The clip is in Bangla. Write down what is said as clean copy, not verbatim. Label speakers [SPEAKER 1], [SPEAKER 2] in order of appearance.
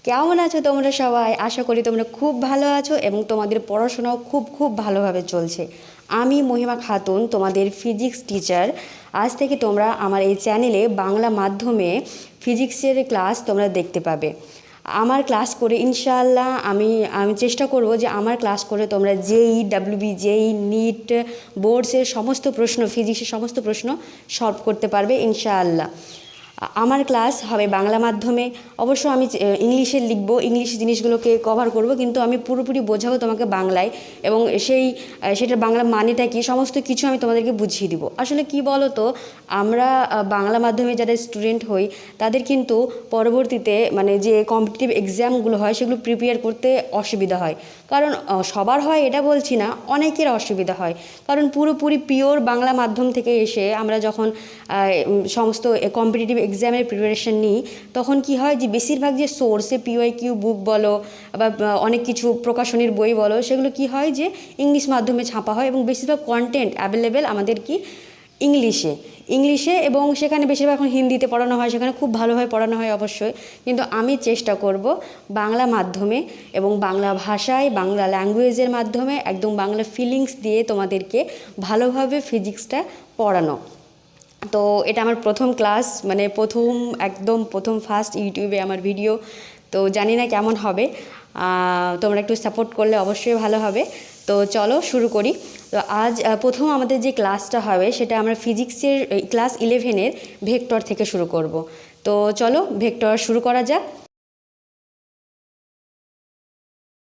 [SPEAKER 1] কেমন আছো তোমরা সবাই? আশা করি তোমরা খুব ভালো আছো এবং তোমাদের পড়াশোনাও খুব ভালোভাবে চলছে। আমি মহিমা খাতুন, তোমাদের ফিজিক্স টিচার। আজ থেকে তোমরা আমার এই চ্যানেলে বাংলা মাধ্যমে ফিজিক্সের ক্লাস তোমরা দেখতে পাবে। আমার ক্লাস করে ইনশাআল্লাহ আমি আমি চেষ্টা করব যে আমার ক্লাস করে তোমরা জেই, ডাব্লিউবি, জেই, নিট, বোর্ডসের সমস্ত প্রশ্ন, ফিজিক্সের সমস্ত প্রশ্ন সলভ করতে পারবে ইনশাআল্লাহ। আমার ক্লাস হবে বাংলা মাধ্যমে। অবশ্য আমি ইংলিশে লিখব, ইংলিশ জিনিসগুলোকে কভার করব, কিন্তু আমি পুরোপুরি বোঝাবো তোমাকে বাংলায়, এবং সেটার বাংলা মানেটা কি সমস্ত কিছু আমি তোমাদেরকে বুঝিয়ে দিব। আসলে কি বলো তো, আমরা বাংলা মাধ্যমে যারা স্টুডেন্ট হই তাদের কিন্তু পরবর্তীতে মানে যে কম্পিটিটিভ এক্সামগুলো হয় সেগুলো প্রিপেয়ার করতে অসুবিধা হয়। কারণ সবার হয় এটা বলছি না, অনেকের অসুবিধা হয়। কারণ পুরোপুরি পিওর বাংলা মাধ্যম থেকে এসে আমরা যখন সমস্ত কম্পিটিটিভ এক্সামের প্রিপারেশন নিই, তখন কি হয় যে বেশিরভাগ যে সোর্সে পিওয়াইকিউ বুক বলো বা অনেক কিছু প্রকাশনীর বই বলো, সেগুলো কি হয় যে ইংলিশ মাধ্যমে ছাপা হয় এবং বেশিরভাগ কন্টেন্ট অ্যাভেলেবেল আমাদের কি ইংলিশে এবং সেখানে বেশিরভাগ এখন হিন্দিতে পড়ানো হয়, সেখানে খুব ভালোভাবে পড়ানো হয় অবশ্যই। কিন্তু আমি চেষ্টা করব বাংলা মাধ্যমে এবং বাংলা ভাষায়, বাংলা ল্যাঙ্গুয়েজের মাধ্যমে একদম বাংলা ফিলিংস দিয়ে তোমাদেরকে ভালোভাবে ফিজিক্সটা পড়ানো। তো এটা আমার প্রথম ক্লাস, মানে একদম প্রথম ফার্স্ট ইউটিউবে আমার ভিডিও। তো জানি না কেমন হবে, তোমরা একটু সাপোর্ট করলে অবশ্যই ভালো হবে। তো চলো শুরু করি। তো আজ প্রথম আমাদের যে ক্লাসটা হবে সেটা আমরা ফিজিক্সের ক্লাস 11-এর ভেক্টর থেকে শুরু করব। তো চলো ভেক্টর শুরু করা যাক।